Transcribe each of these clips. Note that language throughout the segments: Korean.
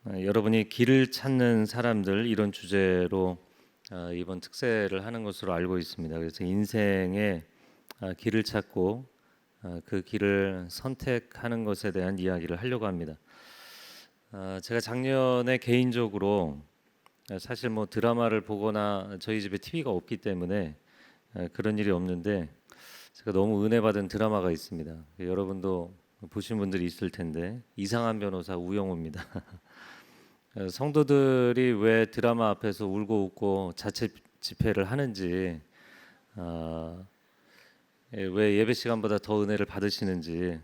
여러분이 길을 찾는 사람들 이런 주제로 이번 특세를 하는 것으로 알고 있습니다. 그래서 인생의 길을 찾고 그 길을 선택하는 것에 대한 이야기를 하려고 합니다. 제가 작년에 개인적으로 사실 뭐 드라마를 보거나 저희 집에 TV가 없기 때문에 그런 일이 없는데 제가 너무 은혜 받은 드라마가 있습니다. 여러분도 보신 분들이 있을 텐데 이상한 변호사 우영우입니다. 성도들이 왜 드라마 앞에서 울고 웃고 자체 집회를 하는지, 아, 왜 예배 시간보다 더 은혜를 받으시는지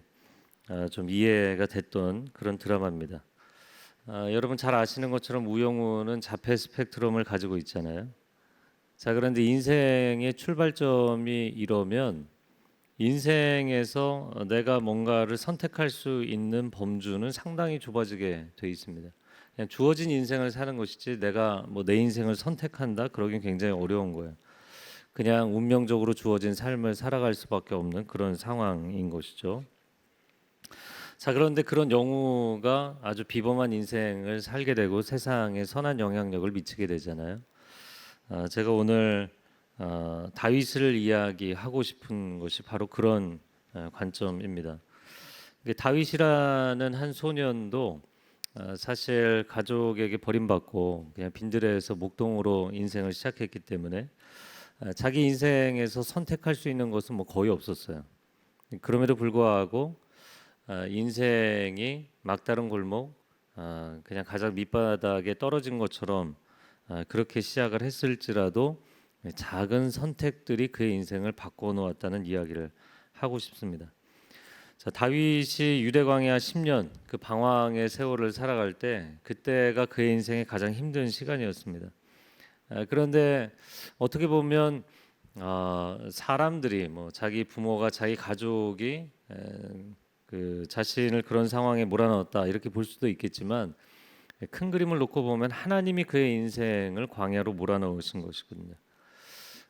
좀 이해가 됐던 그런 드라마입니다. 여러분 잘 아시는 것처럼 우영우는 자폐 스펙트럼을 가지고 있잖아요. 자, 그런데 인생의 출발점이 이러면 인생에서 내가 뭔가를 선택할 수 있는 범주는 상당히 좁아지게 돼 있습니다. 그냥 주어진 인생을 사는 것이지 내가 뭐 내 인생을 선택한다 그러긴 굉장히 어려운 거예요. 그냥 운명적으로 주어진 삶을 살아갈 수밖에 없는 그런 상황인 것이죠. 자, 그런데 그런 영우가 아주 비범한 인생을 살게 되고 세상에 선한 영향력을 미치게 되잖아요. 제가 오늘 다윗을 이야기하고 싶은 것이 바로 그런 관점입니다. 다윗이라는 한 소년도 사실 가족에게 버림받고 그냥 빈들에서 목동으로 인생을 시작했기 때문에 자기 인생에서 선택할 수 있는 것은 뭐 거의 없었어요. 그럼에도 불구하고 인생이 막다른 골목, 그냥 가장 밑바닥에 떨어진 것처럼 그렇게 시작을 했을지라도 작은 선택들이 그의 인생을 바꿔놓았다는 이야기를 하고 싶습니다. 자, 다윗이 유대 광야 10년 그 방황의 세월을 살아갈 때 그때가 그의 인생의 가장 힘든 시간이었습니다. 그런데 어떻게 보면 사람들이 뭐 자기 부모가 자기 가족이 그 자신을 그런 상황에 몰아넣었다 이렇게 볼 수도 있겠지만 큰 그림을 놓고 보면 하나님이 그의 인생을 광야로 몰아넣으신 것이거든요.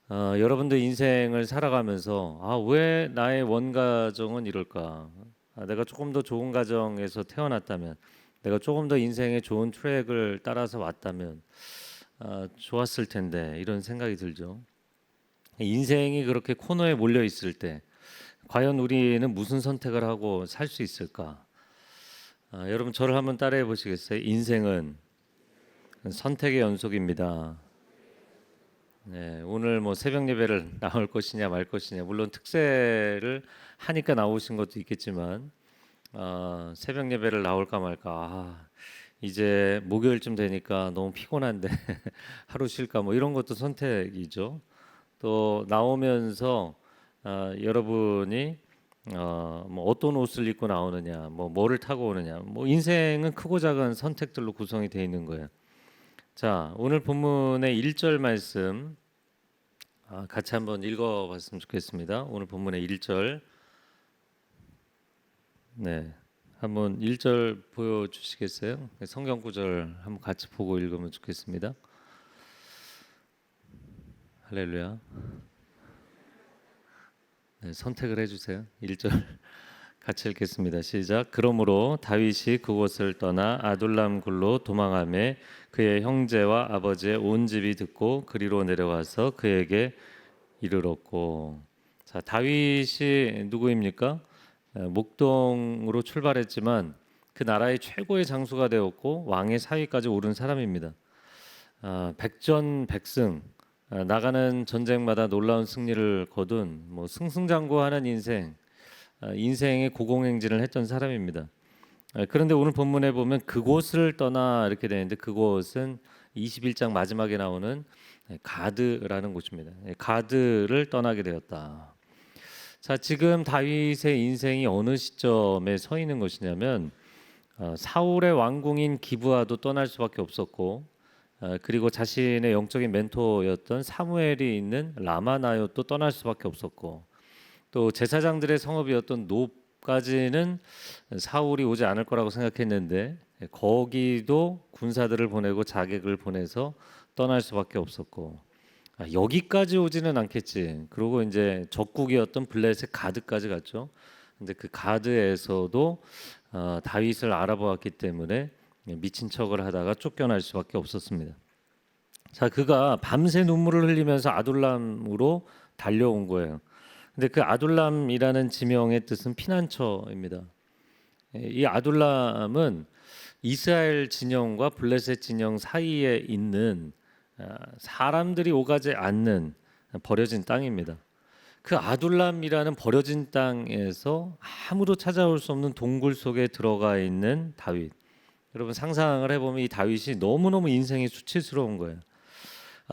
여러분들 인생을 살아가면서 왜 나의 원가정은 이럴까? 내가 조금 더 좋은 가정에서 태어났다면, 내가 조금 더 인생의 좋은 트랙을 따라서 왔다면 좋았을 텐데 이런 생각이 들죠. 인생이 그렇게 코너에 몰려 있을 때 과연 우리는 무슨 선택을 하고 살 수 있을까? 여러분 저를 한번 따라해 보시겠어요? 인생은 선택의 연속입니다. 네, 오늘 뭐 새벽 예배를 나올 것이냐 말 것이냐 물론 특세를 하니까 나오신 것도 있겠지만 새벽 예배를 나올까 말까 이제 목요일쯤 되니까 너무 피곤한데 하루 쉴까 뭐 이런 것도 선택이죠. 또 나오면서 여러분이 뭐 어떤 옷을 입고 나오느냐 뭐 뭐를 타고 오느냐 뭐 인생은 크고 작은 선택들로 구성이 되어 있는 거예요. 자, 오늘 본문의 1절 말씀 같이 한번 읽어봤으면 좋겠습니다. 오늘 본문의 1절, 네, 한번 1절 보여주시겠어요? 성경 구절 한번 같이 보고 읽으면 좋겠습니다. 할렐루야. 네, 선택을 해주세요. 1절 같이 읽겠습니다. 시작. 그러므로 다윗이 그곳을 떠나 아둘람 굴로 도망하매 그의 형제와 아버지의 온 집이 듣고 그리로 내려와서 그에게 이르렀고. 자, 다윗이 누구입니까? 목동으로 출발했지만 그 나라의 최고의 장수가 되었고 왕의 사위까지 오른 사람입니다. 백전백승, 나가는 전쟁마다 놀라운 승리를 거둔 뭐 승승장구하는 인생의 고공행진을 했던 사람입니다. 그런데 오늘 본문에 보면 그곳을 떠나 이렇게 되는데 그곳은 21장 마지막에 나오는 가드라는 곳입니다. 가드를 떠나게 되었다. 자, 지금 다윗의 인생이 어느 시점에 서 있는 것이냐면 사울의 왕궁인 기브아도 떠날 수밖에 없었고 그리고 자신의 영적인 멘토였던 사무엘이 있는 라마나요도 떠날 수밖에 없었고 또 제사장들의 성읍이었던 노까지는 사울이 오지 않을 거라고 생각했는데 거기도 군사들을 보내고 자객을 보내서 떠날 수밖에 없었고 여기까지 오지는 않겠지. 그리고 이제 적국이었던 블레셋 가드까지 갔죠. 근데 그 가드에서도 다윗을 알아보았기 때문에 미친 척을 하다가 쫓겨날 수밖에 없었습니다. 자, 그가 밤새 눈물을 흘리면서 아둘람으로 달려온 거예요. 근데 그 아둘람이라는 지명의 뜻은 피난처입니다. 이 아둘람은 이스라엘 진영과 블레셋 진영 사이에 있는 사람들이 오가지 않는 버려진 땅입니다. 그 아둘람이라는 버려진 땅에서 아무도 찾아올 수 없는 동굴 속에 들어가 있는 다윗. 여러분 상상을 해보면 이 다윗이 너무너무 인생이 수치스러운 거예요.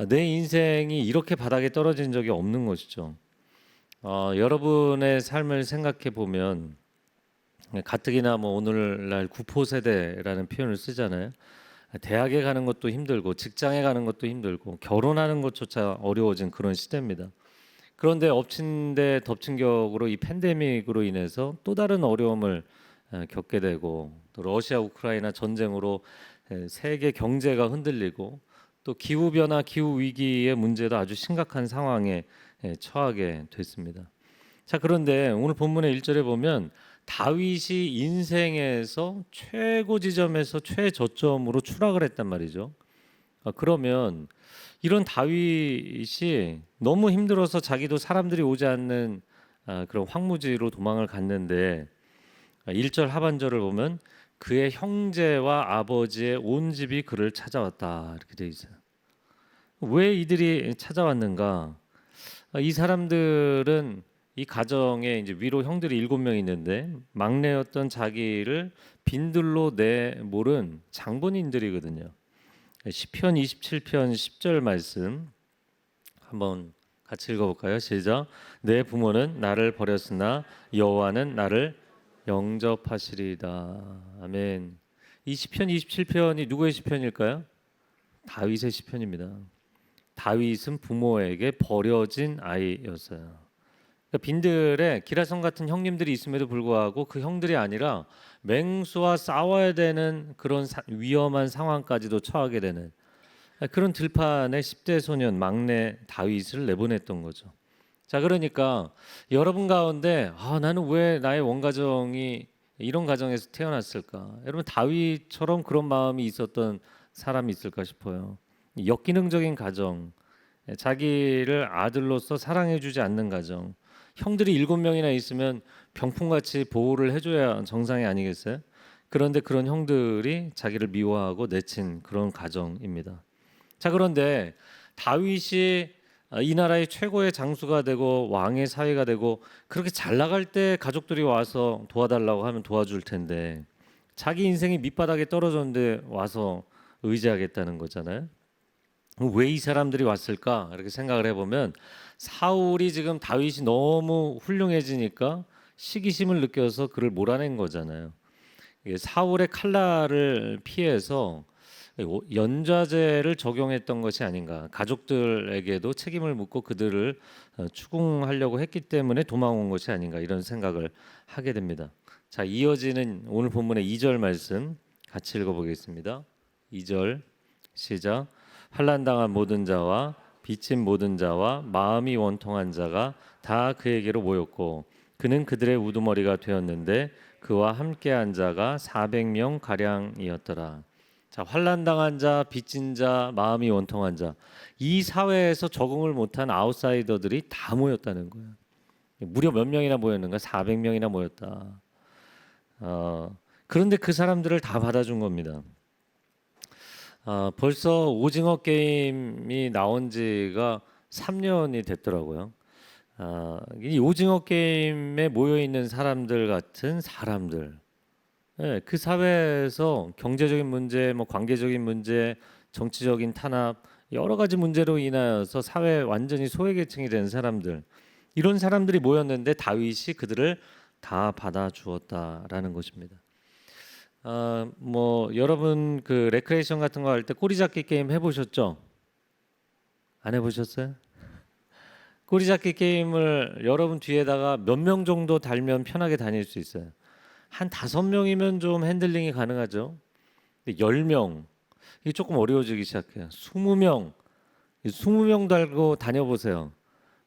내 인생이 이렇게 바닥에 떨어진 적이 없는 것이죠. 여러분의 삶을 생각해 보면 가뜩이나 뭐 오늘날 구포 세대라는 표현을 쓰잖아요. 대학에 가는 것도 힘들고 직장에 가는 것도 힘들고 결혼하는 것조차 어려워진 그런 시대입니다. 그런데 엎친 데 덮친 격으로 이 팬데믹으로 인해서 또 다른 어려움을 겪게 되고 또 러시아 우크라이나 전쟁으로 세계 경제가 흔들리고 또 기후 변화, 기후 위기의 문제도 아주 심각한 상황에 처하게 됐습니다. 자, 그런데 오늘 본문의 1절에 보면 다윗이 인생에서 최고 지점에서 최저점으로 추락을 했단 말이죠. 그러면 이런 다윗이 너무 힘들어서 자기도 사람들이 오지 않는 그런 황무지로 도망을 갔는데 1절 하반절을 보면 그의 형제와 아버지의 온 집이 그를 찾아왔다 이렇게 되어 있어요. 왜 이들이 찾아왔는가? 이 사람들은 이 가정에 이제 위로 형들이 7명 있는데 막내였던 자기를 빈들로 내몰은 장본인들이거든요. 시편 27편 10절 말씀 한번 같이 읽어볼까요? 시작. 내 부모는 나를 버렸으나 여호와는 나를 영접하시리이다. 아멘. 이 시편 27편이 누구의 시편일까요? 다윗의 시편입니다. 다윗은 부모에게 버려진 아이였어요. 그러니까 빈들에 기라성 같은 형님들이 있음에도 불구하고 그 형들이 아니라 맹수와 싸워야 되는 그런 위험한 상황까지도 처하게 되는 그런 들판에 10대 소년 막내 다윗을 내보냈던 거죠. 자, 그러니까 여러분 가운데 나는 왜 나의 원가정이 이런 가정에서 태어났을까? 여러분 다윗처럼 그런 마음이 있었던 사람이 있을까 싶어요. 역기능적인 가정, 자기를 아들로서 사랑해주지 않는 가정, 형들이 7명이나 있으면 병풍같이 보호를 해줘야 정상이 아니겠어요? 그런데 그런 형들이 자기를 미워하고 내친 그런 가정입니다. 자, 그런데 다윗이 이 나라의 최고의 장수가 되고 왕의 사위가 되고 그렇게 잘 나갈 때 가족들이 와서 도와달라고 하면 도와줄 텐데 자기 인생이 밑바닥에 떨어졌는데 와서 의지하겠다는 거잖아요. 왜 이 사람들이 왔을까? 이렇게 생각을 해보면 사울이 지금 다윗이 너무 훌륭해지니까 시기심을 느껴서 그를 몰아낸 거잖아요. 사울의 칼날을 피해서 연좌제를 적용했던 것이 아닌가. 가족들에게도 책임을 묻고 그들을 추궁하려고 했기 때문에 도망온 것이 아닌가 이런 생각을 하게 됩니다. 자, 이어지는 오늘 본문의 2절 말씀 같이 읽어보겠습니다. 2절 시작. 환난당한 모든 자와 빚진 모든 자와 마음이 원통한 자가 다 그에게로 모였고 그는 그들의 우두머리가 되었는데 그와 함께한 자가 400명 가량이었더라. 자, 환난당한 자, 빚진 자, 마음이 원통한 자, 이 사회에서 적응을 못한 아웃사이더들이 다 모였다는 거예요. 무려 몇 명이나 모였는가? 400명이나 모였다. 그런데 그 사람들을 다 받아준 겁니다. 벌써 오징어 게임이 나온 지가 3년이 됐더라고요. 이 오징어 게임에 모여 있는 사람들 같은 사람들, 그 사회에서 경제적인 문제, 뭐 관계적인 문제, 정치적인 탄압, 여러 가지 문제로 인하여서 사회 완전히 소외계층이 된 사람들, 이런 사람들이 모였는데 다윗이 그들을 다 받아 주었다라는 것입니다. 뭐 여러분 그 레크레이션 같은 거 할 때 꼬리잡기 게임 해보셨죠? 안 해보셨어요? 꼬리잡기 게임을 여러분 뒤에다가 몇 명 정도 달면 편하게 다닐 수 있어요. 한 5명이면 좀 핸들링이 가능하죠. 근데 10명 이게 조금 어려워지기 시작해요. 20명 달고 다녀보세요.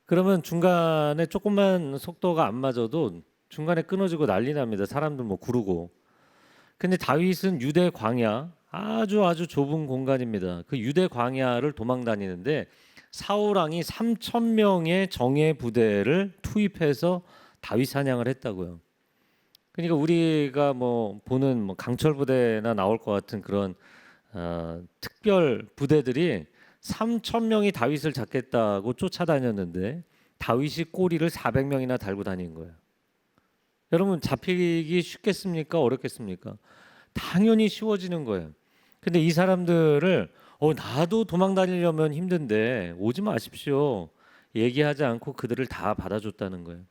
그러면 중간에 조금만 속도가 안 맞아도 중간에 끊어지고 난리 납니다. 사람들 뭐 구르고. 근데 다윗은 유대 광야 아주 좁은 공간입니다. 그 유대 광야를 도망 다니는데 사울 왕이 3천 명의 정예 부대를 투입해서 다윗 사냥을 했다고요. 그러니까 우리가 뭐 보는 뭐 강철 부대나 나올 것 같은 그런 특별 부대들이 3천 명이 다윗을 잡겠다고 쫓아다녔는데 다윗이 꼬리를 400명이나 달고 다닌 거예요. 여러분 잡히기 쉽겠습니까? 어렵겠습니까? 당연히 쉬워지는 거예요. 근데 이 사람들을 나도 도망 다니려면 힘든데 오지 마십시오. 얘기하지 않고 그들을 다 받아줬다는 거예요.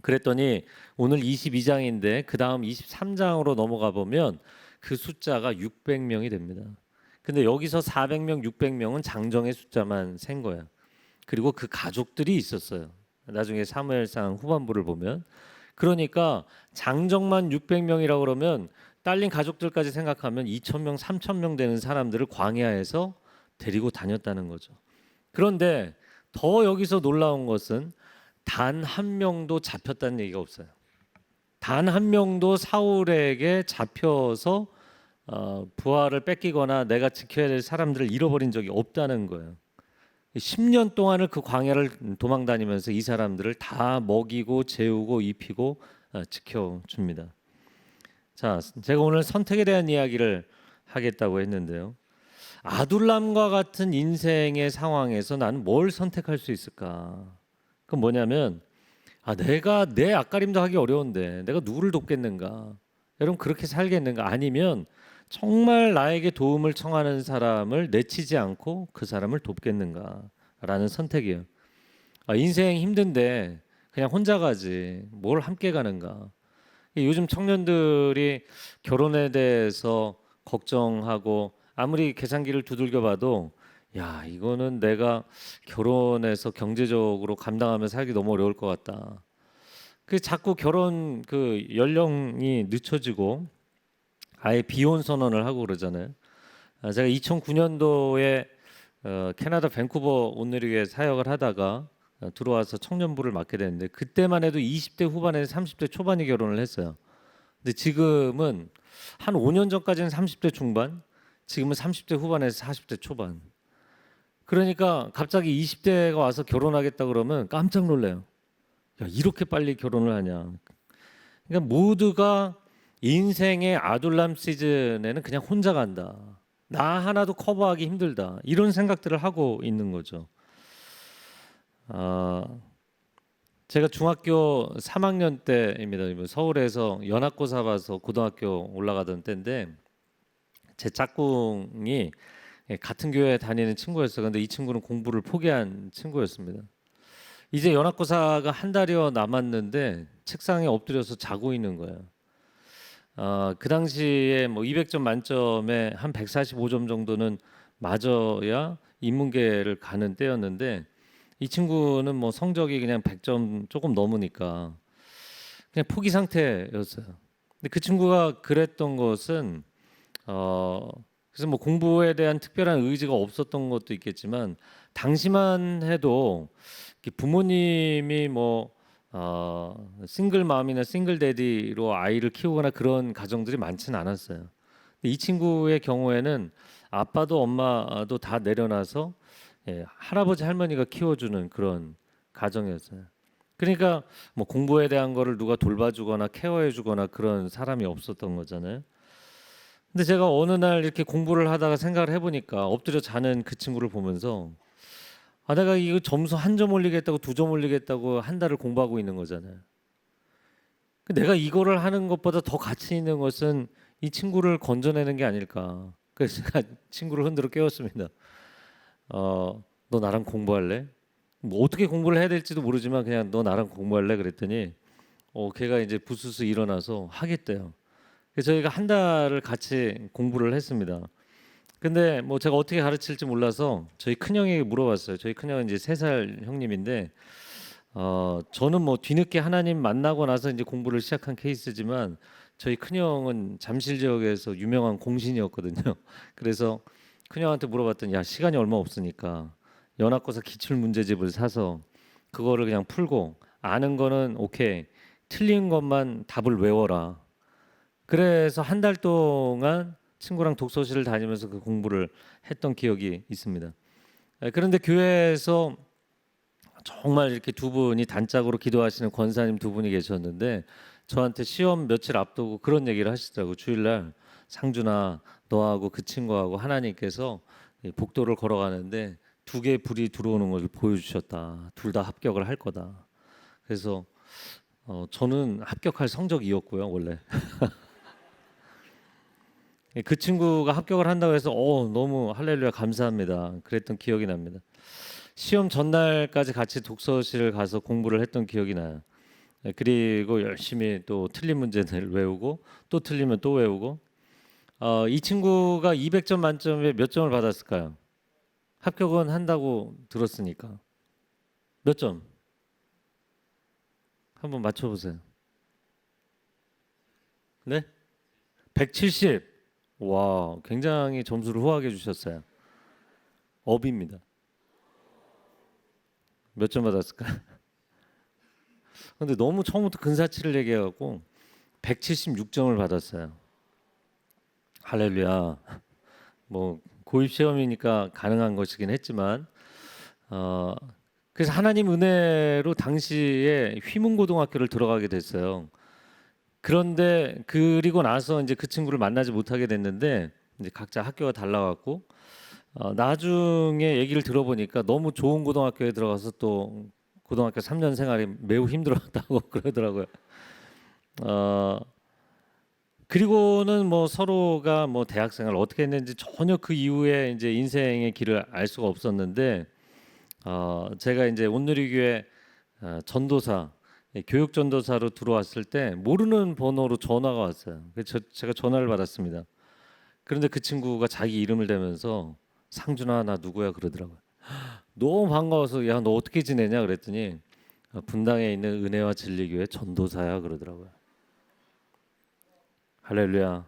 그랬더니 오늘 22장인데 그 다음 23장으로 넘어가 보면 그 숫자가 600명이 됩니다. 근데 여기서 400명, 600명은 장정의 숫자만 센 거야. 그리고 그 가족들이 있었어요. 나중에 사무엘상 후반부를 보면 그러니까 장정만 600명이라고 그러면 딸린 가족들까지 생각하면 2,000명, 3,000명 되는 사람들을 광야에서 데리고 다녔다는 거죠. 그런데 더 여기서 놀라운 것은 단 한 명도 잡혔다는 얘기가 없어요. 단 한 명도 사울에게 잡혀서 부하를 뺏기거나 내가 지켜야 될 사람들을 잃어버린 적이 없다는 거예요. 10년 동안을 그 광야를 도망 다니면서 이 사람들을 다 먹이고 재우고 입히고 지켜줍니다. 자, 제가 오늘 선택에 대한 이야기를 하겠다고 했는데요. 아둘람과 같은 인생의 상황에서 나는 뭘 선택할 수 있을까? 그건 뭐냐면 내가 내 앞가림도 하기 어려운데 내가 누구를 돕겠는가? 여러분 그렇게 살겠는가? 아니면 정말 나에게 도움을 청하는 사람을 내치지 않고 그 사람을 돕겠는가라는 선택이에요. 인생 힘든데 그냥 혼자 가지 뭘 함께 가는가? 요즘 청년들이 결혼에 대해서 걱정하고 아무리 계산기를 두들겨 봐도 야 이거는 내가 결혼해서 경제적으로 감당하며 살기 너무 어려울 것 같다. 그 자꾸 결혼 그 연령이 늦춰지고 아예 비혼 선언을 하고 그러잖아요. 제가 2009년도에 캐나다 밴쿠버 온누리교회 사역을 하다가 들어와서 청년부를 맡게 됐는데 그때만 해도 20대 후반에서 30대 초반이 결혼을 했어요. 근데 지금은 한 5년 전까지는 30대 중반, 지금은 30대 후반에서 40대 초반. 그러니까 갑자기 20대가 와서 결혼하겠다 그러면 깜짝 놀래요. 야, 이렇게 빨리 결혼을 하냐. 그러니까 모두가 인생의 아둘람 시즌에는 그냥 혼자 간다. 나 하나도 커버하기 힘들다. 이런 생각들을 하고 있는 거죠. 제가 중학교 3학년 때입니다. 서울에서 연합고사 봐서 고등학교 올라가던 때인데 제 짝꿍이 같은 교회 다니는 친구였어요. 근데 이 친구는 공부를 포기한 친구였습니다. 이제 연합고사가 한 달여 남았는데 책상에 엎드려서 자고 있는 거예요. 그 당시에 뭐 200점 만점에 한 145점 정도는 맞아야 인문계를 가는 때였는데 이 친구는 뭐 성적이 그냥 100점 조금 넘으니까 그냥 포기 상태였어요. 근데 그 친구가 그랬던 것은 그래서 뭐 공부에 대한 특별한 의지가 없었던 것도 있겠지만 당시만 해도 부모님이 뭐 싱글 맘이나 싱글 데디로 아이를 키우거나 그런 가정들이 많지는 않았어요. 근데 이 친구의 경우에는 아빠도 엄마도 다 내려놔서 할아버지 할머니가 키워주는 그런 가정이었어요. 그러니까 뭐 공부에 대한 거를 누가 돌봐주거나 케어해주거나 그런 사람이 없었던 거잖아요. 근데 제가 어느 날 이렇게 공부를 하다가 생각을 해보니까 엎드려 자는 그 친구를 보면서 내가 이거 점수 한 점 올리겠다고 2점 올리겠다고 한 달을 공부하고 있는 거잖아요. 내가 이거를 하는 것보다 더 가치 있는 것은 이 친구를 건져내는 게 아닐까. 그래서 제가 친구를 흔들어 깨웠습니다. 너 나랑 공부할래? 뭐 어떻게 공부를 해야 될지도 모르지만 그냥 너 나랑 공부할래? 그랬더니 걔가 이제 부스스 일어나서 하겠대요. 그래서 저희가 한 달을 같이 공부를 했습니다. 근데 뭐 제가 어떻게 가르칠지 몰라서 저희 큰형에게 물어봤어요. 저희 큰형은 이제 3살 형님인데 저는 뭐 뒤늦게 하나님 만나고 나서 이제 공부를 시작한 케이스지만 저희 큰형은 잠실 지역에서 유명한 공신이었거든요. 그래서 큰형한테 물어봤더니 야 시간이 얼마 없으니까 연합고사 기출 문제집을 사서 그거를 그냥 풀고 아는 거는 오케이 틀린 것만 답을 외워라. 그래서 한 달 동안 친구랑 독서실을 다니면서 그 공부를 했던 기억이 있습니다. 그런데 교회에서 정말 이렇게 두 분이 단짝으로 기도하시는 권사님 두 분이 계셨는데 저한테 시험 며칠 앞두고 그런 얘기를 하시더라고요. 주일날 상준아 너하고 그 친구하고 하나님께서 이 복도를 걸어가는데 두 개의 불이 들어오는 것을 보여주셨다. 둘 다 합격을 할 거다. 그래서 저는 합격할 성적이었고요 원래. 그 친구가 합격을 한다고 해서 너무 할렐루야 감사합니다. 그랬던 기억이 납니다. 시험 전날까지 같이 독서실을 가서 공부를 했던 기억이 나요. 그리고 열심히 또 틀린 문제들 외우고 또 틀리면 또 외우고 이 친구가 200점 만점에 몇 점을 받았을까요? 합격은 한다고 들었으니까 몇 점? 한번 맞춰보세요. 네? 170. 와, 굉장히 점수를 후하게 주셨어요. 업입니다. 몇 점 받았을까? 근데 너무 처음부터 근사치를 얘기해갖고 176점을 받았어요. 할렐루야. 뭐 고입 시험이니까 가능한 것이긴 했지만 어, 그래서 하나님 은혜로 당시에 휘문고등학교를 들어가게 됐어요. 그런데 그리고 나서 이제 그 친구를 만나지 못하게 됐는데 이제 각자 학교가 달라갖고 나중에 얘기를 들어보니까 너무 좋은 고등학교에 들어가서 또 고등학교 3년 생활이 매우 힘들었다고 그러더라고요. 어, 그리고는 뭐 서로가 뭐 대학생활 어떻게 했는지 전혀 그 이후에 이제 인생의 길을 알 수가 없었는데 제가 이제 온누리교회 전도사 교육 전도사로 들어왔을 때 모르는 번호로 전화가 왔어요. 그래서 제가 전화를 받았습니다. 그런데 그 친구가 자기 이름을 대면서 상준아 나 누구야 그러더라고요. 너무 반가워서 야 너 어떻게 지내냐 그랬더니 분당에 있는 은혜와 진리교회 전도사야 그러더라고요. 할렐루야.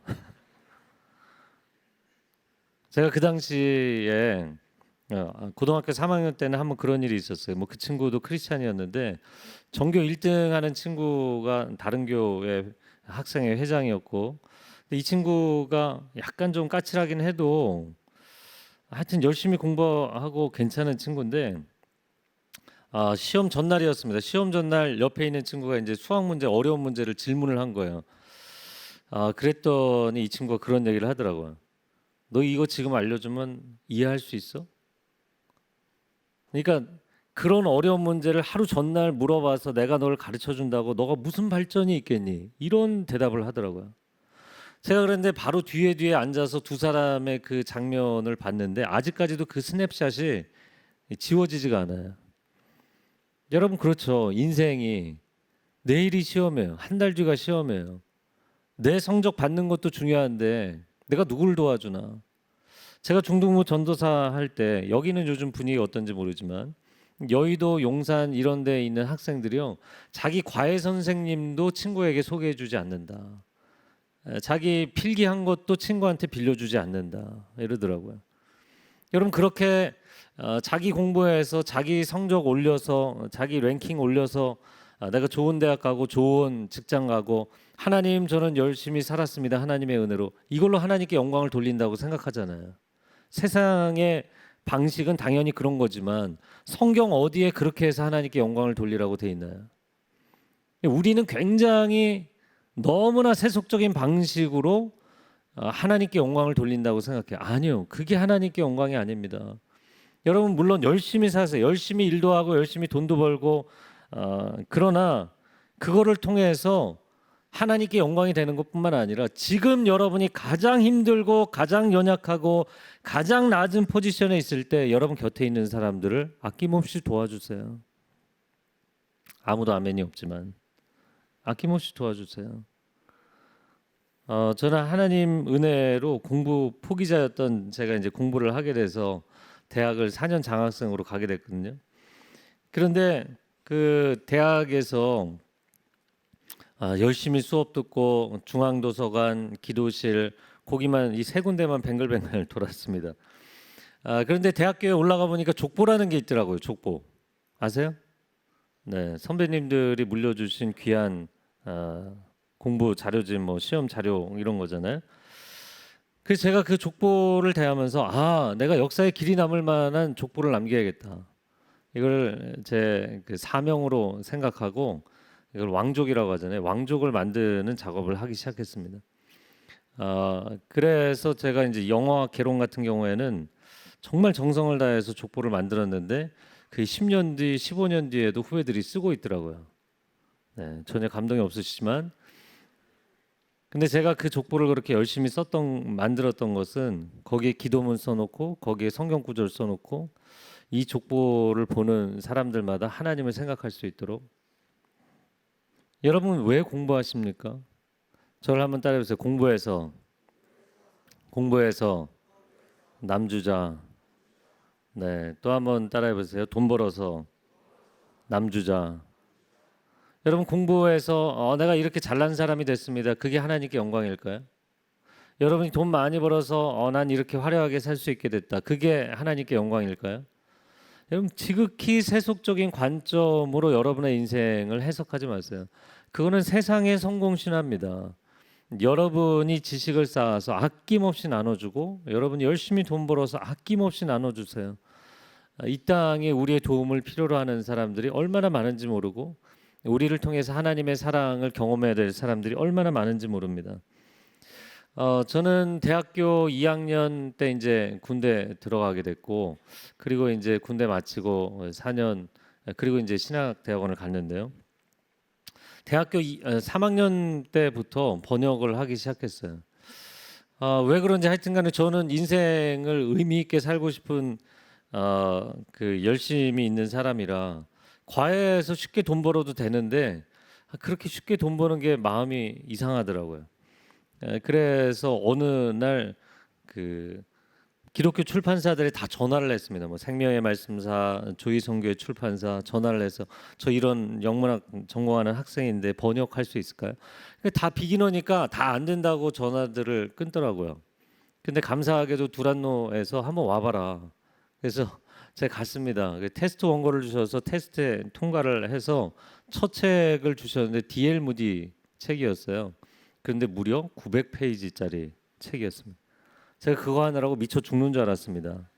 제가 그 당시에 고등학교 3학년 때는 한번 그런 일이 있었어요. 뭐 그 친구도 크리스찬이었는데 전교 1등 하는 친구가 다른 교회 학생회 회장이었고 근데 이 친구가 약간 좀 까칠하긴 해도 하여튼 열심히 공부하고 괜찮은 친구인데 시험 전날이었습니다. 시험 전날 옆에 있는 친구가 이제 수학 문제 어려운 문제를 질문을 한 거예요. 그랬더니 이 친구가 그런 얘기를 하더라고요. 너 이거 지금 알려주면 이해할 수 있어? 그러니까 그런 어려운 문제를 하루 전날 물어봐서 내가 널 가르쳐 준다고 너가 무슨 발전이 있겠니? 이런 대답을 하더라고요. 제가 그런데 바로 뒤에 앉아서 두 사람의 그 장면을 봤는데 아직까지도 그 스냅샷이 지워지지가 않아요. 여러분 그렇죠. 인생이 내일이 시험이에요. 한 달 뒤가 시험이에요. 내 성적 받는 것도 중요한데 내가 누구를 도와주나? 제가 중등부 전도사 할 때 여기는 요즘 분위기 어떤지 모르지만 여의도 용산 이런 데 있는 학생들이요. 자기 과외 선생님도 친구에게 소개해 주지 않는다. 자기 필기한 것도 친구한테 빌려주지 않는다. 이러더라고요. 여러분 그렇게 자기 공부해서 자기 성적 올려서 자기 랭킹 올려서 내가 좋은 대학 가고 좋은 직장 가고 하나님 저는 열심히 살았습니다. 하나님의 은혜로 이걸로 하나님께 영광을 돌린다고 생각하잖아요. 세상의 방식은 당연히 그런 거지만 성경 어디에 그렇게 해서 하나님께 영광을 돌리라고 돼 있나요? 우리는 굉장히 너무나 세속적인 방식으로 하나님께 영광을 돌린다고 생각해요. 아니요. 그게 하나님께 영광이 아닙니다. 여러분 물론 열심히 사세요. 열심히 일도 하고 열심히 돈도 벌고 그러나 그거를 통해서 하나님께 영광이 되는 것뿐만 아니라 지금 여러분이 가장 힘들고 가장 연약하고 가장 낮은 포지션에 있을 때 여러분 곁에 있는 사람들을 아낌없이 도와주세요. 아무도 아멘이 없지만 아낌없이 도와주세요. 저는 하나님 은혜로 공부 포기자였던 제가 이제 공부를 하게 돼서 대학을 4년 장학생으로 가게 됐거든요. 그런데 그 대학에서 열심히 수업 듣고 중앙도서관, 기도실 거기만 이 세 군데만 뱅글뱅글 돌았습니다. 그런데 대학교에 올라가 보니까 족보라는 게 있더라고요. 족보 아세요? 네, 선배님들이 물려주신 귀한 공부 자료집, 뭐 시험 자료 이런 거잖아요. 그래서 제가 그 족보를 대하면서 내가 역사에 길이 남을 만한 족보를 남겨야겠다. 이걸 제 그 사명으로 생각하고 이걸 왕족이라고 하잖아요. 왕족을 만드는 작업을 하기 시작했습니다. 그래서 제가 이제 영어와 개론 같은 경우에는 정말 정성을 다해서 족보를 만들었는데 그 10년 뒤, 15년 뒤에도 후배들이 쓰고 있더라고요. 네, 전혀 감동이 없으시지만 근데 제가 그 족보를 그렇게 열심히 만들었던 것은 거기에 기도문 써놓고 거기에 성경 구절 써놓고 이 족보를 보는 사람들마다 하나님을 생각할 수 있도록. 여러분 왜 공부하십니까? 저를 한번 따라해보세요. 공부해서 남주자. 네, 또 한번 따라해보세요. 돈 벌어서 남주자. 여러분 공부해서 내가 이렇게 잘난 사람이 됐습니다. 그게 하나님께 영광일까요? 여러분이 돈 많이 벌어서 난 이렇게 화려하게 살 수 있게 됐다. 그게 하나님께 영광일까요? 여러분 지극히 세속적인 관점으로 여러분의 인생을 해석하지 마세요. 그거는 세상의 성공 신화입니다. 여러분이 지식을 쌓아서 아낌없이 나눠주고 여러분이 열심히 돈 벌어서 아낌없이 나눠주세요. 이 땅에 우리의 도움을 필요로 하는 사람들이 얼마나 많은지 모르고 우리를 통해서 하나님의 사랑을 경험해야 될 사람들이 얼마나 많은지 모릅니다. 저는 대학교 2학년 때 이제 군대 들어가게 됐고 그리고 이제 군대 마치고 4년 그리고 이제 신학대학원을 갔는데요. 대학교 3학년 때부터 번역을 하기 시작했어요. 왜 그런지 하여튼간에 저는 인생을 의미 있게 살고 싶은 그 열심이 있는 사람이라 과외에서 쉽게 돈 벌어도 되는데 그렇게 쉽게 돈 버는 게 마음이 이상하더라고요. 그래서 어느 날 그 기독교 출판사들이 다 전화를 했습니다. 뭐 생명의 말씀사, 조이성교회 출판사 전화를 해서 저 이런 영문학 전공하는 학생인데 번역할 수 있을까요? 다 비긴어니까 다 안 된다고 전화들을 끊더라고요. 근데 감사하게도 두란노에서 한번 와봐라. 그래서 제가 갔습니다. 테스트 원고를 주셔서 테스트에 통과를 해서 첫 책을 주셨는데 D.L. 무디 책이었어요. 그런데 무려 900페이지짜리 책이었습니다. 제가 그거 하느라고 미쳐 죽는 줄 알았습니다.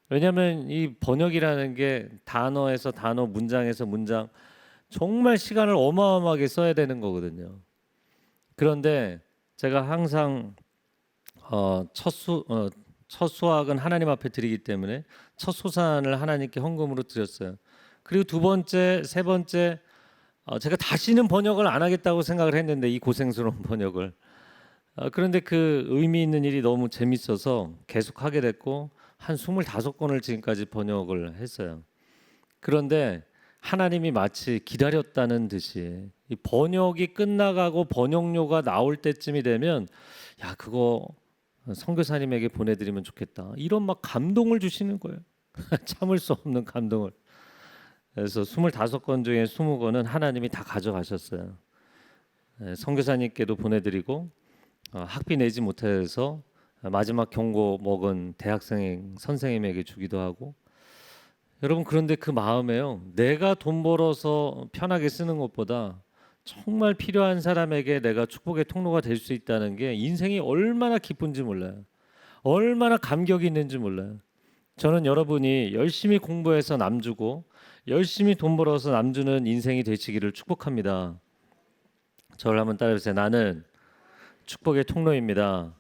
왜냐하면 이 번역이라는 게 단어에서 단어, 문장에서 문장 정말 시간을 어마어마하게 써야 되는 거거든요. 그런데 제가 항상 첫 수확은 하나님 앞에 드리기 때문에 첫 소산을 하나님께 헌금으로 드렸어요. 그리고 두 번째, 세 번째 제가 다시는 번역을 안 하겠다고 생각을 했는데 이 고생스러운 번역을 그런데 그 의미 있는 일이 너무 재밌어서 계속 하게 됐고 한 25권을 지금까지 번역을 했어요. 그런데 하나님이 마치 기다렸다는 듯이 이 번역이 끝나가고 번역료가 나올 때쯤이 되면 야 그거 선교사님에게 보내드리면 좋겠다 이런 막 감동을 주시는 거예요. 참을 수 없는 감동을. 그래서 25권 중에 20권은 하나님이 다 가져가셨어요. 선교사님께도 보내드리고 학비 내지 못해서 마지막 경고 먹은 대학생 선생님에게 주기도 하고. 여러분 그런데 그 마음에요. 내가 돈 벌어서 편하게 쓰는 것보다 정말 필요한 사람에게 내가 축복의 통로가 될 수 있다는 게 인생이 얼마나 기쁜지 몰라요. 얼마나 감격이 있는지 몰라요. 저는 여러분이 열심히 공부해서 남주고 열심히 돈 벌어서 남주는 인생이 되시기를 축복합니다. 저를 한번 따라해주세요. 나는 축복의 통로입니다.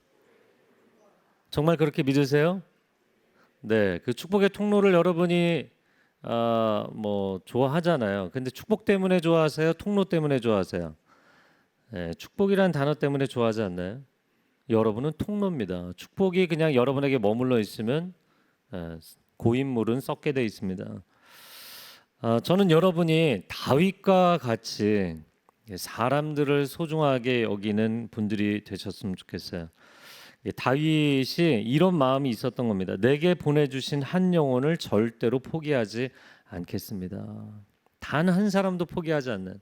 정말 그렇게 믿으세요? 네, 그 축복의 통로를 여러분이 뭐 좋아하잖아요. 근데 축복 때문에 좋아하세요? 통로 때문에 좋아하세요? 네, 축복이란 단어 때문에 좋아하지 않나요? 여러분은 통로입니다. 축복이 그냥 여러분에게 머물러 있으면 고인물은 썩게 돼 있습니다. 저는 여러분이 다윗과 같이 사람들을 소중하게 여기는 분들이 되셨으면 좋겠어요. 다윗이 이런 마음이 있었던 겁니다. 내게 보내주신 한 영혼을 절대로 포기하지 않겠습니다. 단 한 사람도 포기하지 않는.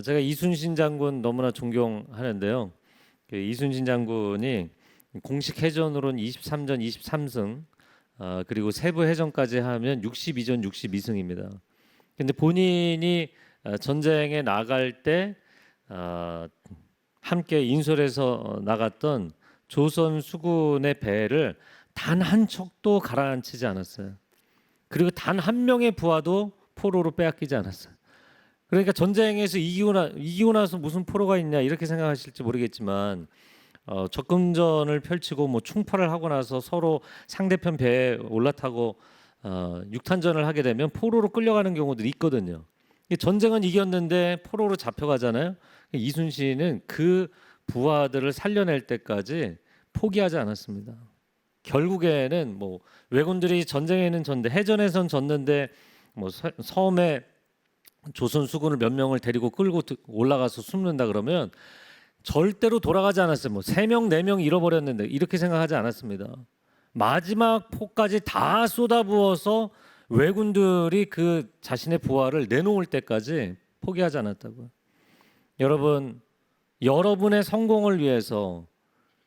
제가 이순신 장군 너무나 존경하는데요. 이순신 장군이 공식 해전으로는 23전 23승, 그리고 세부 해전까지 하면 62전 62승입니다. 근데 본인이 전쟁에 나갈 때 아, 함께 인솔에서 나갔던 조선 수군의 배를 단 한 척도 가라앉히지 않았어요. 그리고 단 한 명의 부하도 포로로 빼앗기지 않았어요. 그러니까 전쟁에서 이기고 나서 무슨 포로가 있냐 이렇게 생각하실지 모르겠지만 적금전을 펼치고 뭐 충파를 하고 나서 서로 상대편 배에 올라타고 육탄전을 하게 되면 포로로 끌려가는 경우들이 있거든요. 전쟁은 이겼는데 포로로 잡혀가잖아요. 이순신은 그 부하들을 살려낼 때까지 포기하지 않았습니다. 결국에는 뭐 왜군들이 전쟁에는 졌는데 해전에선 졌는데 뭐 섬에 조선 수군을 몇 명을 데리고 끌고 올라가서 숨는다 그러면 절대로 돌아가지 않았어요. 뭐 3명, 4명 잃어버렸는데 이렇게 생각하지 않았습니다. 마지막 포까지 다 쏟아부어서 왜군들이 그 자신의 부하를 내놓을 때까지 포기하지 않았다고요. 여러분, 여러분의 성공을 위해서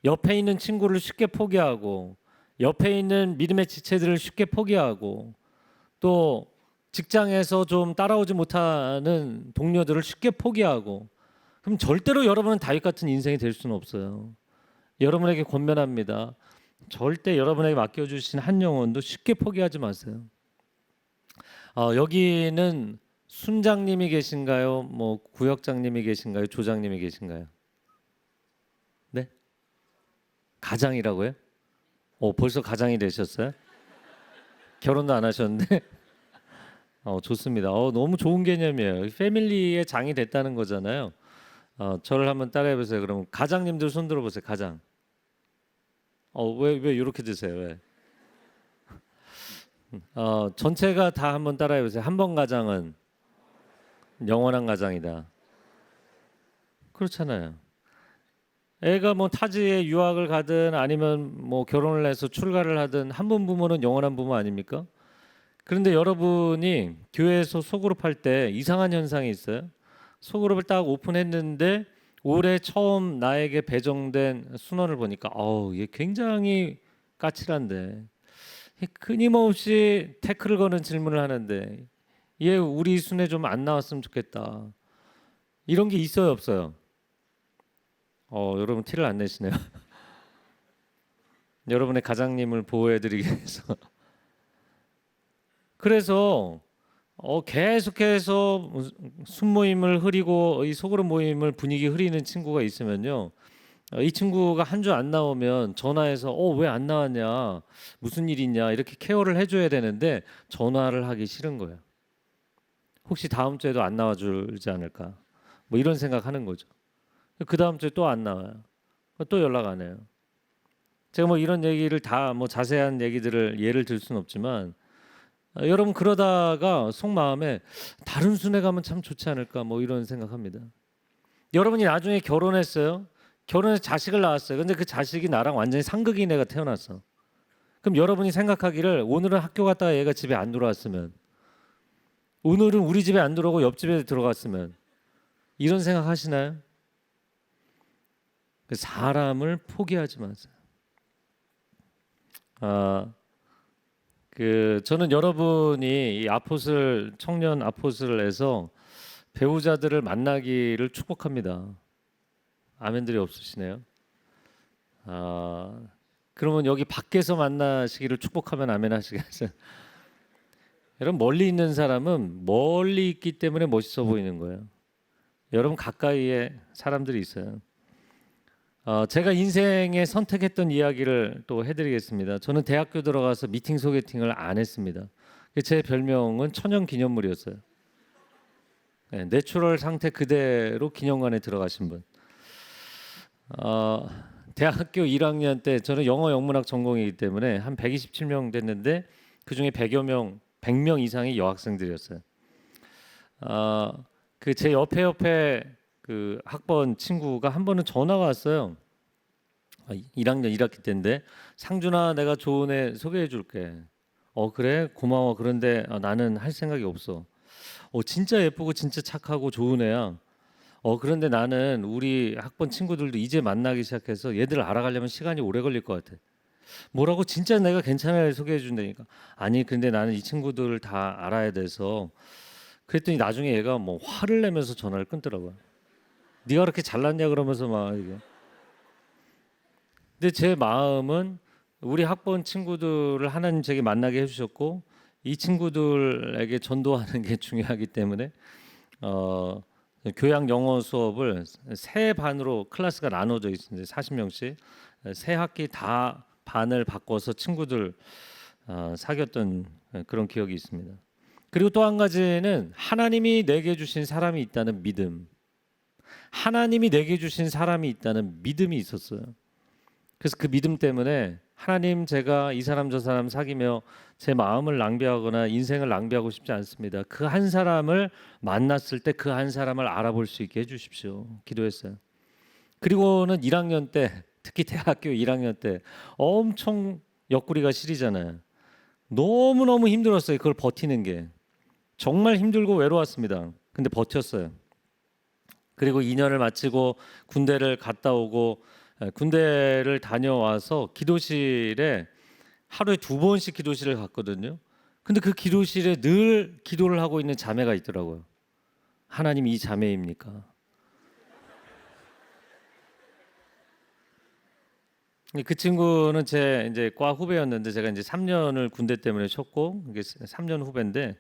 옆에 있는 친구를 쉽게 포기하고 옆에 있는 믿음의 지체들을 쉽게 포기하고 또 직장에서 좀 따라오지 못하는 동료들을 쉽게 포기하고 그럼 절대로 여러분은 다윗 같은 인생이 될 수는 없어요. 여러분에게 권면합니다. 절대 여러분에게 맡겨주신 한 영혼도 쉽게 포기하지 마세요. 여기는 순장님이 계신가요? 뭐 구역장님이 계신가요? 조장님이 계신가요? 네? 가장이라고요? 벌써 가장이 되셨어요? 결혼도 안 하셨는데? 좋습니다. 너무 좋은 개념이에요. 패밀리의 장이 됐다는 거잖아요. 저를 한번 따라해 보세요. 그럼 가장님들 손 들어 보세요. 가장. 왜 이렇게 드세요? 왜? 전체가 다 한번 따라해 보세요. 한 번 가장은 영원한 가장이다. 그렇잖아요. 애가 뭐 타지에 유학을 가든 아니면 뭐 결혼을 해서 출가를 하든 한 번 부모는 영원한 부모 아닙니까? 그런데 여러분이 교회에서 소그룹 할 때 이상한 현상이 있어요. 소그룹을 딱 오픈했는데 올해 처음 나에게 배정된 순원을 보니까 얘 굉장히 까칠한데 끊임없이 태클을 거는 질문을 하는데 얘 우리 순회 좀 안 나왔으면 좋겠다. 이런 게 있어요, 없어요? 여러분 티를 안 내시네요. 여러분의 가장님을 보호해드리기 위해서. 그래서 계속해서 순모임을 흐리고 이 소그룹 모임을 분위기 흐리는 친구가 있으면요. 이 친구가 한 주 안 나오면 전화해서 왜 안 나왔냐, 무슨 일 있냐 이렇게 케어를 해줘야 되는데 전화를 하기 싫은 거예요. 혹시 다음 주에도 안 나와주지 않을까, 뭐 이런 생각하는 거죠. 그 다음 주에 또 안 나와요. 또 연락 안 해요. 제가 뭐 이런 얘기를 다 뭐 자세한 얘기들을 예를 들 수는 없지만 여러분 그러다가 속마음에 다른 순회 가면 참 좋지 않을까 뭐 이런 생각합니다. 여러분이 나중에 결혼했어요. 결혼해서 자식을 낳았어요. 근데 그 자식이 나랑 완전히 상극인 애가 태어났어. 그럼 여러분이 생각하기를 오늘은 학교 갔다가 얘가 집에 안 들어왔으면, 오늘은 우리 집에 안 들어오고 옆집에 들어갔으면, 이런 생각 하시나요? 그 사람을 포기하지 마세요. 저는 여러분이 이 아포슬 청년 아포슬에서 배우자들을 만나기를 축복합니다. 아멘들이 없으시네요. 그러면 여기 밖에서 만나시기를 축복하면 아멘 하시겠어요? 여러분 멀리 있는 사람은 멀리 있기 때문에 멋있어 보이는 거예요. 여러분 가까이에 사람들이 있어요. 제가 인생에 선택했던 이야기를 또 해드리겠습니다. 저는 대학교 들어가서 미팅 소개팅을 안 했습니다. 제 별명은 천연 기념물이었어요. 네, 내추럴 상태 그대로 기념관에 들어가신 분. 대학교 1학년 때 저는 영어 영문학 전공이기 때문에 한 127명 됐는데 그 중에 100명 이상이 여학생들이었어요. 그 제 옆에 그 학번 친구가 한 번은 전화가 왔어요. 1학년 1학기 때인데 상준아 내가 좋은 애 소개해 줄게. 그래 고마워. 그런데 나는 할 생각이 없어. 진짜 예쁘고 진짜 착하고 좋은 애야. 그런데 나는 우리 학번 친구들도 이제 만나기 시작해서 얘들을 알아가려면 시간이 오래 걸릴 것 같아. 뭐라고? 진짜 내가 괜찮은 애 소개해 준다니까. 아니 근데 나는 이 친구들을 다 알아야 돼서. 그랬더니 나중에 얘가 뭐 화를 내면서 전화를 끊더라고요. 네가 그렇게 잘났냐 그러면서 막 이게. 근데 제 마음은 우리 학번 친구들을 하나님 제게 만나게 해주셨고 이 친구들에게 전도하는 게 중요하기 때문에 어, 교양 영어 수업을 세 반으로 클래스가 나눠져 있는데 40명씩 세 학기 다 반을 바꿔서 친구들 사귀었던 그런 기억이 있습니다. 그리고 또 한 가지는 하나님이 내게 주신 사람이 있다는 믿음. 하나님이 내게 주신 사람이 있다는 믿음이 있었어요. 그래서 그 믿음 때문에 하나님 제가 이 사람 저 사람 사귀며 제 마음을 낭비하거나 인생을 낭비하고 싶지 않습니다. 그 한 사람을 만났을 때 그 한 사람을 알아볼 수 있게 해주십시오. 기도했어요. 그리고는 1학년 때 특히 대학교 1학년 때 엄청 옆구리가 시리잖아요. 너무너무 힘들었어요. 그걸 버티는 게. 정말 힘들고 외로웠습니다. 근데 버텼어요. 그리고 2년을 마치고 군대를 갔다 오고 군대를 다녀와서 기도실에 하루에 2번씩 기도실을 갔거든요. 근데 그 기도실에 늘 기도를 하고 있는 자매가 있더라고요. 하나님 이 자매입니까? 그 친구는 제 이제 과 후배였는데 제가 이제 3년을 군대 때문에 쉬었고 이게 3년 후배인데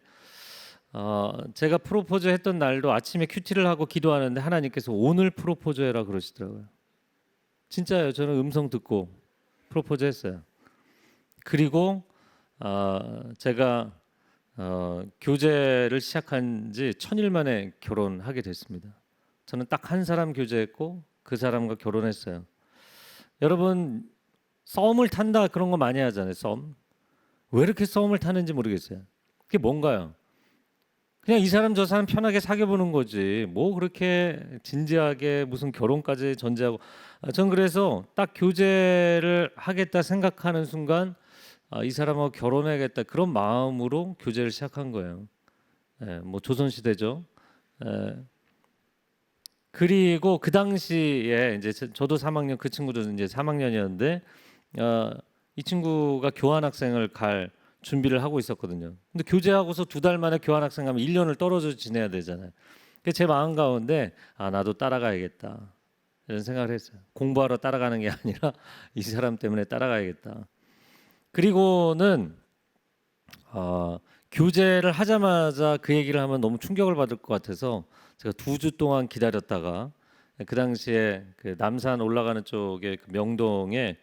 제가 프로포즈 했던 날도 아침에 큐티를 하고 기도하는데 하나님께서 오늘 프로포즈 해라 그러시더라고요. 진짜요. 저는 음성 듣고 프로포즈 했어요. 그리고 제가 교제를 시작한 지 1000일 만에 결혼하게 됐습니다. 저는 딱 한 사람 교제했고 그 사람과 결혼했어요. 여러분 썸을 탄다 그런 거 많이 하잖아요. 썸. 왜 이렇게 썸을 타는지 모르겠어요. 그게 뭔가요? 그냥 이 사람 저 사람 편하게 사귀어보는 거지. 뭐 그렇게 진지하게 무슨 결혼까지 전제하고. 전 그래서 딱 교제를 하겠다 생각하는 순간 이 사람하고 결혼해야겠다 그런 마음으로 교제를 시작한 거예요. 뭐 조선시대죠. 예, 그리고 그 당시에 이제 저도 3학년 그 친구도 이제 3학년이었는데 이 친구가 교환학생을 갈 준비를 하고 있었거든요. 근데 교제하고서 2달 만에 교환학생 가면 1년을 떨어져 지내야 되잖아요. 그래서 제 마음 가운데 나도 따라가야겠다 이런 생각을 했어요. 공부하러 따라가는 게 아니라 이 사람 때문에 따라가야겠다. 그리고는 교제를 하자마자 그 얘기를 하면 너무 충격을 받을 것 같아서 제가 2주 동안 기다렸다가 그 당시에 그 남산 올라가는 쪽에 그 명동에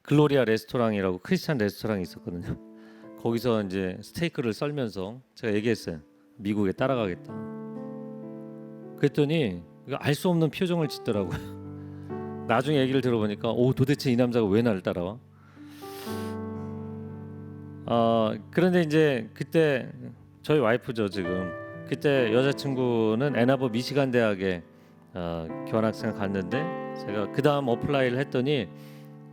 글로리아 레스토랑이라고 크리스찬 레스토랑이 있었거든요. 거기서 이제 스테이크를 썰면서 제가 얘기했어요. 미국에 따라가겠다. 그랬더니 알 수 없는 표정을 짓더라고요. 나중에 얘기를 들어보니까 도대체 이 남자가 왜 나를 따라와? 그런데 이제 그때 저희 와이프죠 지금. 그때 여자친구는 애나버 미시간 대학에 교환학생 갔는데 제가 그 다음 어플라이를 했더니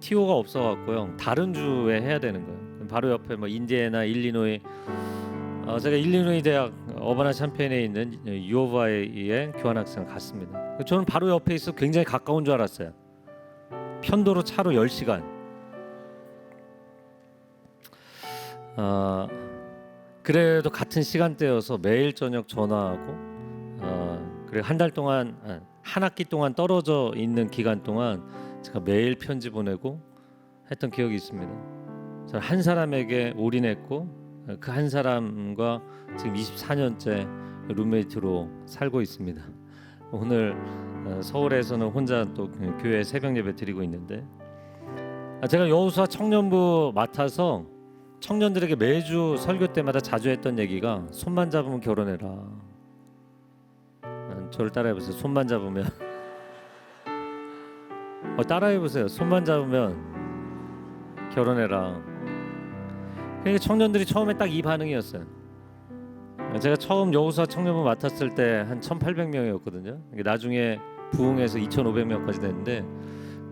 TO가 없어갖고요. 다른 주에 해야 되는 거예요. 바로 옆에 뭐 인디애나, 일리노이. 제가 일리노이 대학 어바나 샴페인에 있는 유오바이에 교환학생 갔습니다. 저는 바로 옆에 있어 굉장히 가까운 줄 알았어요. 편도로 차로 10시간. 그래도 같은 시간대여서 매일 저녁 전화하고 그리고 한 달 동안 한 학기 동안 떨어져 있는 기간 동안 제가 매일 편지 보내고 했던 기억이 있습니다. 저는 한 사람에게 올인했고 그 한 사람과 지금 24년째 룸메이트로 살고 있습니다. 오늘 서울에서는 혼자 또 교회 새벽 예배 드리고 있는데 제가 여호수아 청년부 맡아서 청년들에게 매주 설교 때마다 자주 했던 얘기가 손만 잡으면 결혼해라. 저를 따라해보세요. 손만 잡으면 따라해보세요. 손만 잡으면 결혼해라. 그러니까 청년들이 처음에 딱 이 반응이었어요. 제가 처음 여호수아 청년부 맡았을 때 한 1,800명이었거든요. 나중에 부흥해서 2,500명까지 됐는데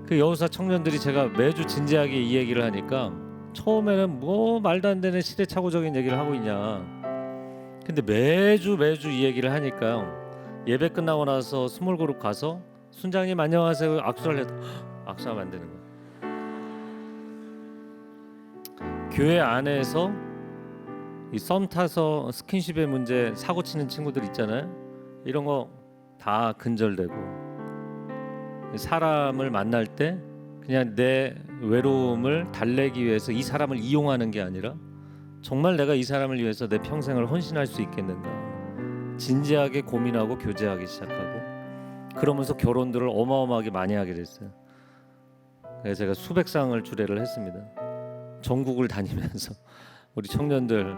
그 여호수아 청년들이 제가 매주 진지하게 이 얘기를 하니까 처음에는 뭐 말도 안 되는 시대착오적인 얘기를 하고 있냐. 근데 매주 이 얘기를 하니까요. 예배 끝나고 나서 스몰 그룹 가서 순장님 안녕하세요 악수를 해도 악수하면 안 되는 거예요. 교회 안에서 이 썸 타서 스킨십의 문제 사고 치는 친구들 있잖아요. 이런 거 다 근절되고 사람을 만날 때 그냥 내 외로움을 달래기 위해서 이 사람을 이용하는 게 아니라 정말 내가 이 사람을 위해서 내 평생을 헌신할 수 있겠는가 진지하게 고민하고 교제하기 시작하고 그러면서 결혼들을 어마어마하게 많이 하게 됐어요. 그래서 제가 수백 쌍을 주례를 했습니다. 전국을 다니면서 우리 청년들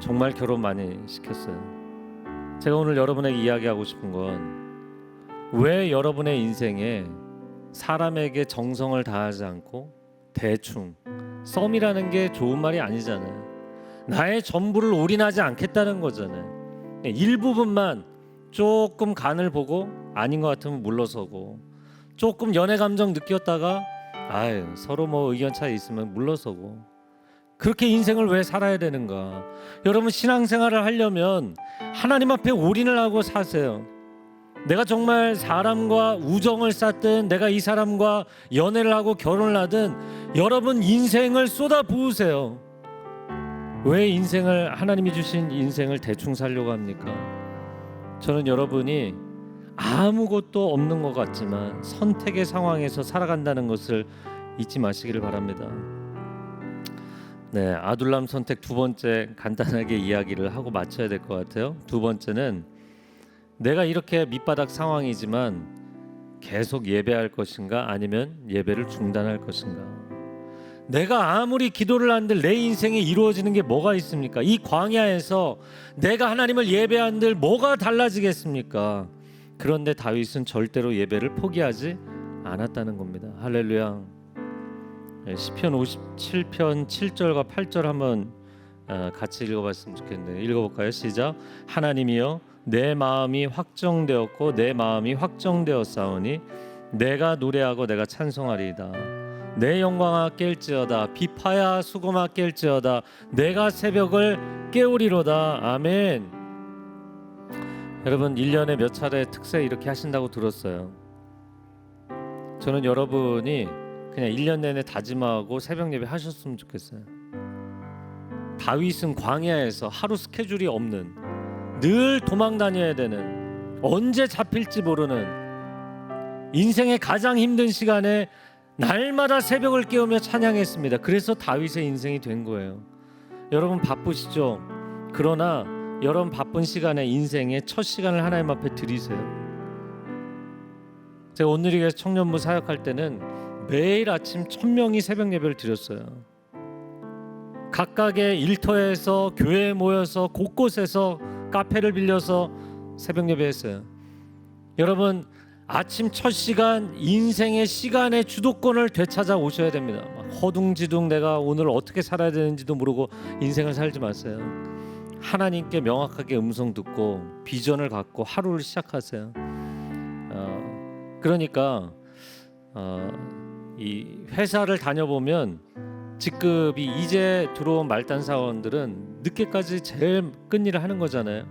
정말 결혼 많이 시켰어요. 제가 오늘 여러분에게 이야기하고 싶은 건 왜 여러분의 인생에 사람에게 정성을 다하지 않고 대충 썸이라는 게 좋은 말이 아니잖아요. 나의 전부를 올인하지 않겠다는 거잖아요. 일부분만 조금 간을 보고 아닌 것 같으면 물러서고 조금 연애 감정 느꼈다가 서로 뭐 의견 차이 있으면 물러서고 그렇게 인생을 왜 살아야 되는가? 여러분 신앙생활을 하려면 하나님 앞에 올인을 하고 사세요. 내가 정말 사람과 우정을 쌓든 내가 이 사람과 연애를 하고 결혼을 하든 여러분 인생을 쏟아 부으세요. 왜 인생을 하나님이 주신 인생을 대충 살려고 합니까? 저는 여러분이 아무것도 없는 것 같지만 선택의 상황에서 살아간다는 것을 잊지 마시기를 바랍니다. 네, 아둘람 선택 두 번째 간단하게 이야기를 하고 마쳐야 될 것 같아요. 두 번째는 내가 이렇게 밑바닥 상황이지만 계속 예배할 것인가 아니면 예배를 중단할 것인가. 내가 아무리 기도를 한들 내 인생에 이루어지는 게 뭐가 있습니까? 이 광야에서 내가 하나님을 예배한들 뭐가 달라지겠습니까? 그런데 다윗은 절대로 예배를 포기하지 않았다는 겁니다. 할렐루야. 시편 57편 7절과 8절 한번 같이 읽어봤으면 좋겠네요. 읽어볼까요? 시작. 하나님이여 내 마음이 확정되었고 내 마음이 확정되었사오니 내가 노래하고 내가 찬송하리이다. 내 영광아 깰지어다. 비파야 수고마 깰지어다. 내가 새벽을 깨우리로다. 아멘. 여러분 1년에 몇 차례 특세 이렇게 하신다고 들었어요. 저는 여러분이 그냥 1년 내내 다짐하고 새벽 예배 하셨으면 좋겠어요. 다윗은 광야에서 하루 스케줄이 없는 늘 도망 다녀야 되는 언제 잡힐지 모르는 인생의 가장 힘든 시간에 날마다 새벽을 깨우며 찬양했습니다. 그래서 다윗의 인생이 된 거예요. 여러분 바쁘시죠? 그러나 여러분 바쁜 시간에 인생의 첫 시간을 하나님 앞에 드리세요. 제가 오늘이게 청년부 사역할 때는 매일 아침 1000명이 새벽 예배를 드렸어요. 각각의 일터에서 교회에 모여서 곳곳에서 카페를 빌려서 새벽 예배했어요. 여러분 아침 첫 시간 인생의 시간의 주도권을 되찾아 오셔야 됩니다. 허둥지둥 내가 오늘 어떻게 살아야 되는지도 모르고 인생을 살지 마세요. 하나님께 명확하게 음성 듣고 비전을 갖고 하루를 시작하세요. 그러니까 이 회사를 다녀보면 직급이 이제 들어온 말단 사원들은 늦게까지 제일 끝일을 하는 거잖아요.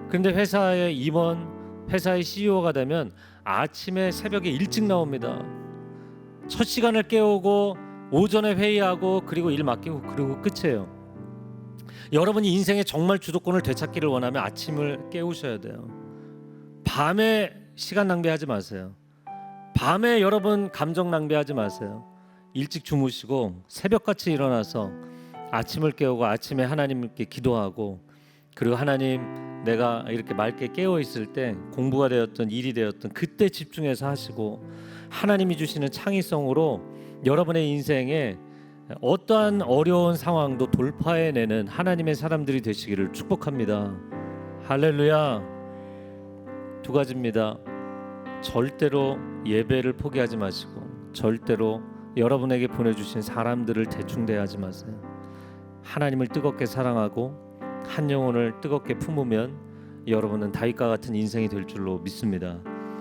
그런데 회사의 임원, 회사의 CEO가 되면 아침에 새벽에 일찍 나옵니다. 첫 시간을 깨우고 오전에 회의하고 그리고 일 맡기고 그리고 끝이에요. 여러분이 인생에 정말 주도권을 되찾기를 원하면 아침을 깨우셔야 돼요. 밤에 시간 낭비하지 마세요. 밤에 여러분 감정 낭비하지 마세요. 일찍 주무시고 새벽같이 일어나서 아침을 깨우고 아침에 하나님께 기도하고 그리고 하나님 내가 이렇게 맑게 깨어 있을 때 공부가 되었든 일이 되었든 그때 집중해서 하시고 하나님이 주시는 창의성으로 여러분의 인생에 어떠한 어려운 상황도 돌파해내는 하나님의 사람들이 되시기를 축복합니다. 할렐루야. 두 가지입니다. 절대로 예배를 포기하지 마시고 절대로 여러분에게 보내주신 사람들을 대충 대하지 마세요. 하나님을 뜨겁게 사랑하고 한 영혼을 뜨겁게 품으면 여러분은 다윗과 같은 인생이 될 줄로 믿습니다.